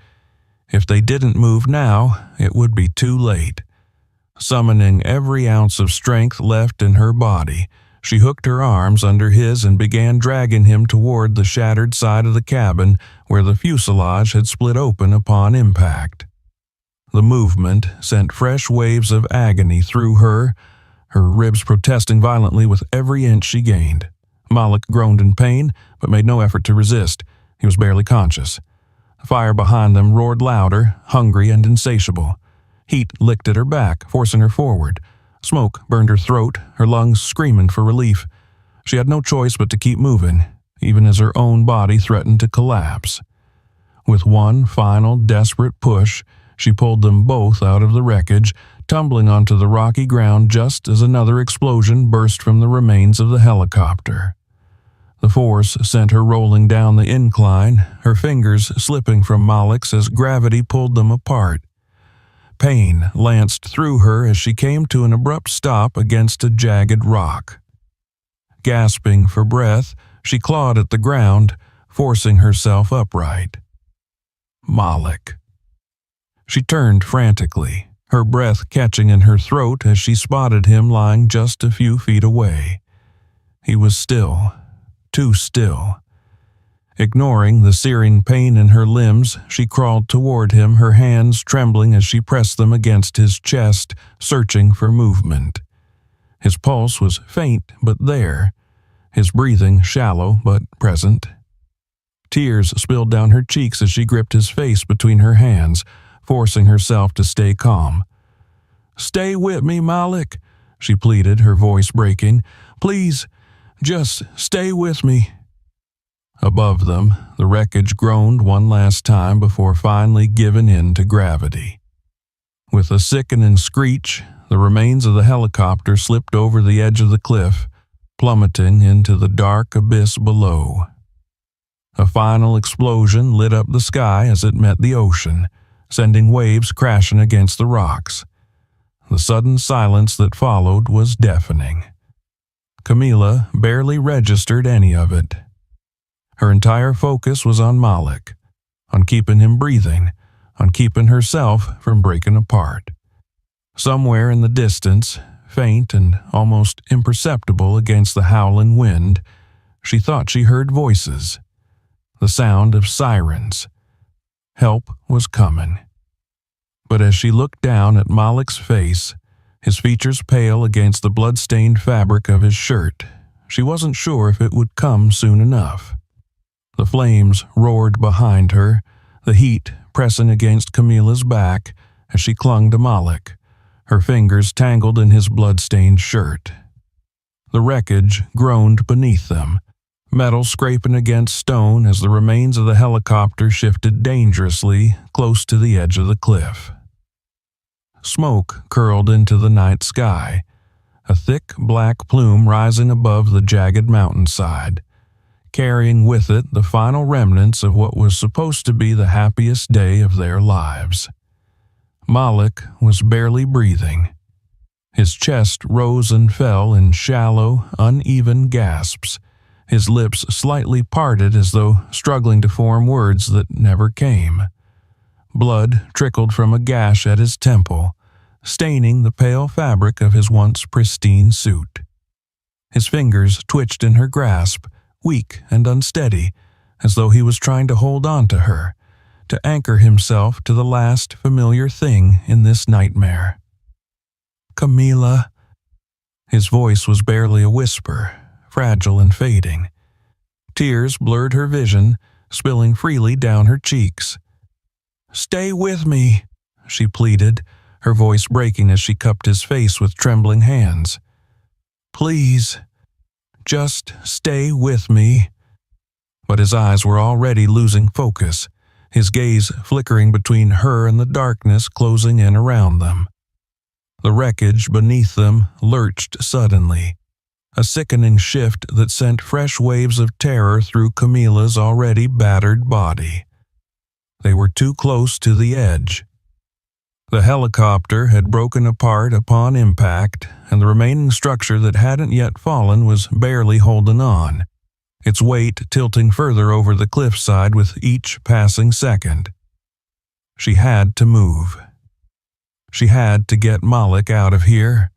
If they didn't move now, it would be too late. Summoning every ounce of strength left in her body, she hooked her arms under his and began dragging him toward the shattered side of the cabin where the fuselage had split open upon impact. The movement sent fresh waves of agony through her ribs protesting violently with every inch she gained. Malik groaned in pain, but made no effort to resist. He was barely conscious. The fire behind them roared louder, hungry and insatiable. Heat licked at her back, forcing her forward. Smoke burned her throat, her lungs screaming for relief. She had no choice but to keep moving, even as her own body threatened to collapse. With one final desperate push, she pulled them both out of the wreckage, tumbling onto the rocky ground just as another explosion burst from the remains of the helicopter. The force sent her rolling down the incline, her fingers slipping from Malik's as gravity pulled them apart. Pain lanced through her as she came to an abrupt stop against a jagged rock. Gasping for breath, she clawed at the ground, forcing herself upright. Malik. She turned frantically, her breath catching in her throat as she spotted him lying just a few feet away. He was still, too still. Ignoring the searing pain in her limbs, she crawled toward him, her hands trembling as she pressed them against his chest, searching for movement. His pulse was faint but there, his breathing shallow but present. Tears spilled down her cheeks as she gripped his face between her hands, forcing herself to stay calm. "Stay with me, Malik," she pleaded, her voice breaking. "Please, just stay with me." Above them, the wreckage groaned one last time before finally giving in to gravity. With a sickening screech, the remains of the helicopter slipped over the edge of the cliff, plummeting into the dark abyss below. A final explosion lit up the sky as it met the ocean, sending waves crashing against the rocks. The sudden silence that followed was deafening. Camila barely registered any of it. Her entire focus was on Malik, on keeping him breathing, on keeping herself from breaking apart. Somewhere in the distance, faint and almost imperceptible against the howling wind, she thought she heard voices, the sound of sirens. Help was coming. But as she looked down at Malik's face, his features pale against the blood-stained fabric of his shirt, she wasn't sure if it would come soon enough. The flames roared behind her, the heat pressing against Camila's back as she clung to Malik, her fingers tangled in his blood-stained shirt. The wreckage groaned beneath them, metal scraping against stone as the remains of the helicopter shifted dangerously close to the edge of the cliff. Smoke curled into the night sky, a thick black plume rising above the jagged mountainside, carrying with it the final remnants of what was supposed to be the happiest day of their lives. Malik was barely breathing. His chest rose and fell in shallow, uneven gasps, his lips slightly parted as though struggling to form words that never came. Blood trickled from a gash at his temple, staining the pale fabric of his once pristine suit. His fingers twitched in her grasp, weak and unsteady, as though he was trying to hold on to her, to anchor himself to the last familiar thing in this nightmare. "Camila." His voice was barely a whisper, fragile and fading. Tears blurred her vision, spilling freely down her cheeks. "Stay with me," she pleaded, her voice breaking as she cupped his face with trembling hands. "Please, just stay with me." But his eyes were already losing focus, his gaze flickering between her and the darkness closing in around them. The wreckage beneath them lurched suddenly, a sickening shift that sent fresh waves of terror through Camila's already battered body. They were too close to the edge. The helicopter had broken apart upon impact, and the remaining structure that hadn't yet fallen was barely holding on, its weight tilting further over the cliffside with each passing second. She had to move. She had to get Malik out of here.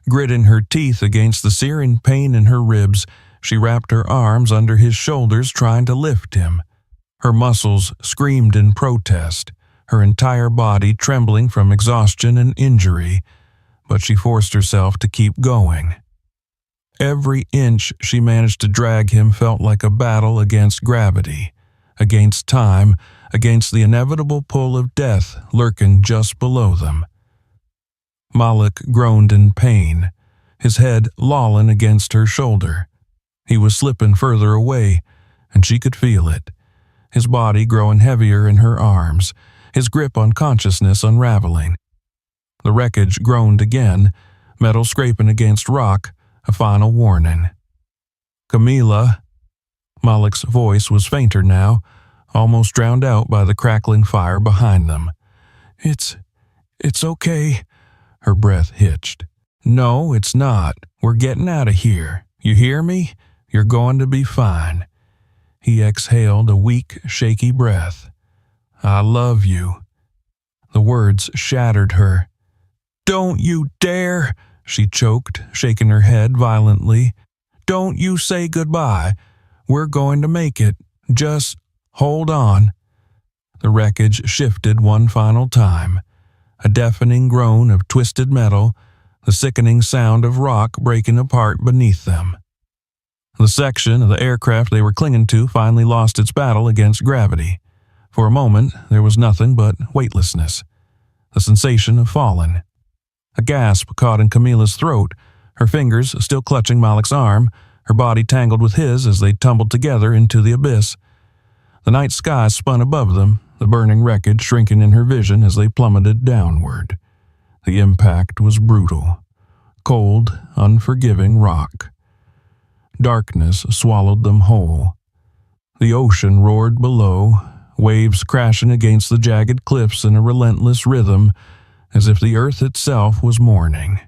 Gritting her teeth against the searing pain in her ribs, she wrapped her arms under his shoulders trying to lift him. Her muscles screamed in protest, her entire body trembling from exhaustion and injury, but she forced herself to keep going. Every inch she managed to drag him felt like a battle against gravity, against time, against the inevitable pull of death lurking just below them. Malik groaned in pain, his head lolling against her shoulder. He was slipping further away, and she could feel it, his body growing heavier in her arms, his grip on consciousness unraveling. The wreckage groaned again, metal scraping against rock, a final warning. "Camila." Malik's voice was fainter now, almost drowned out by the crackling fire behind them. It's okay. Her breath hitched. No, it's not. We're getting out of here. You hear me? You're going to be fine. He exhaled a weak, shaky breath. I love you. The words shattered her. Don't you dare, she choked, shaking her head violently. Don't you say goodbye. We're going to make it. Just hold on. The wreckage shifted one final time. A deafening groan of twisted metal, the sickening sound of rock breaking apart beneath them. The section of the aircraft they were clinging to finally lost its battle against gravity. For a moment, there was nothing but weightlessness, the sensation of falling. A gasp caught in Camila's throat, her fingers still clutching Malik's arm, her body tangled with his as they tumbled together into the abyss. The night sky spun above them, the burning wreckage shrinking in her vision as they plummeted downward. The impact was brutal. Cold, unforgiving rock. Darkness swallowed them whole. The ocean roared below, waves crashing against the jagged cliffs in a relentless rhythm, as if the earth itself was mourning.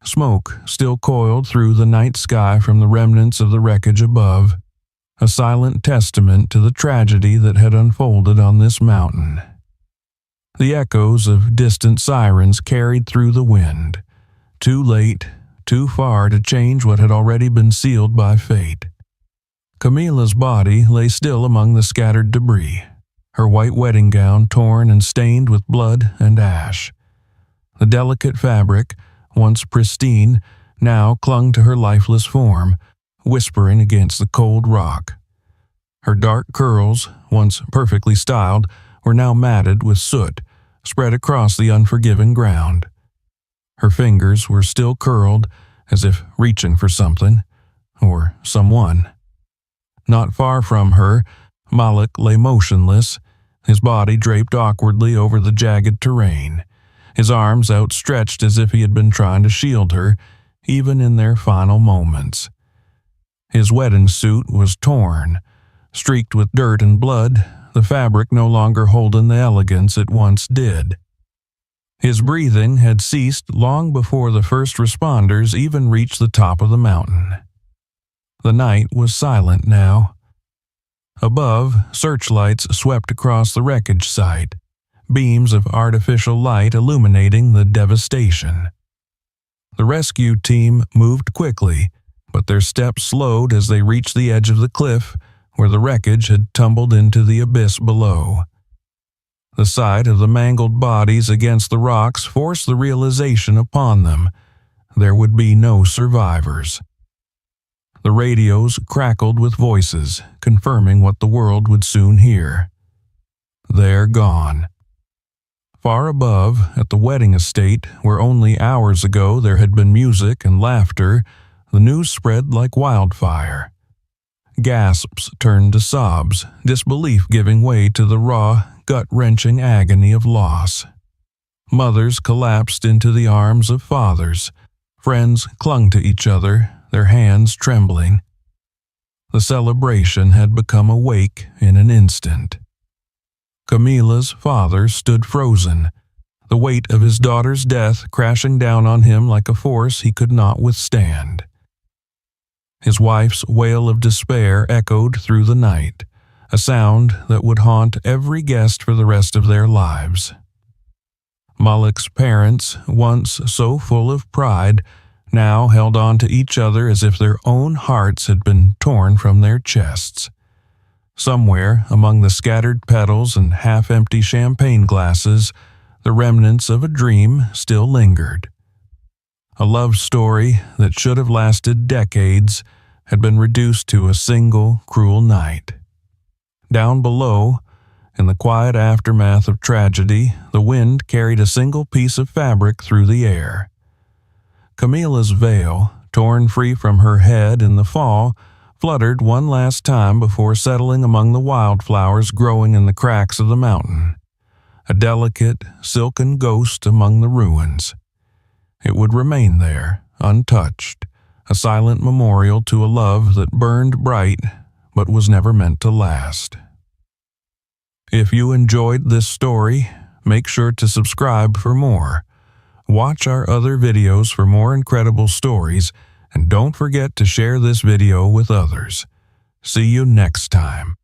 Smoke still coiled through the night sky from the remnants of the wreckage above, a silent testament to the tragedy that had unfolded on this mountain. The echoes of distant sirens carried through the wind, too late, too far to change what had already been sealed by fate. Camila's body lay still among the scattered debris, her white wedding gown torn and stained with blood and ash. The delicate fabric, once pristine, now clung to her lifeless form, whispering against the cold rock. Her dark curls, once perfectly styled, were now matted with soot, spread across the unforgiving ground. Her fingers were still curled, as if reaching for something, or someone. Not far from her, Malik lay motionless, his body draped awkwardly over the jagged terrain, his arms outstretched as if he had been trying to shield her, even in their final moments. His wedding suit was torn, streaked with dirt and blood, the fabric no longer holding the elegance it once did. His breathing had ceased long before the first responders even reached the top of the mountain. The night was silent now. Above, searchlights swept across the wreckage site, beams of artificial light illuminating the devastation. The rescue team moved quickly, but their steps slowed as they reached the edge of the cliff where the wreckage had tumbled into the abyss below. The sight of the mangled bodies against the rocks forced the realization upon them there would be no survivors. The radios crackled with voices, confirming what the world would soon hear. They're gone. Far above, at the wedding estate, where only hours ago there had been music and laughter, the news spread like wildfire. Gasps turned to sobs, disbelief giving way to the raw, gut-wrenching agony of loss. Mothers collapsed into the arms of fathers. Friends clung to each other, their hands trembling. The celebration had become a wake in an instant. Camila's father stood frozen, the weight of his daughter's death crashing down on him like a force he could not withstand. His wife's wail of despair echoed through the night, a sound that would haunt every guest for the rest of their lives. Malik's parents, once so full of pride, now held on to each other as if their own hearts had been torn from their chests. Somewhere among the scattered petals and half-empty champagne glasses, the remnants of a dream still lingered. A love story that should have lasted decades had been reduced to a single cruel night. Down below, in the quiet aftermath of tragedy, the wind carried a single piece of fabric through the air. Camila's veil, torn free from her head in the fall, fluttered one last time before settling among the wildflowers growing in the cracks of the mountain, a delicate, silken ghost among the ruins. It would remain there, untouched, a silent memorial to a love that burned bright but was never meant to last. If you enjoyed this story, Make sure to subscribe for more. Watch our other videos for more incredible stories, and don't forget to share this video with others. See you next time.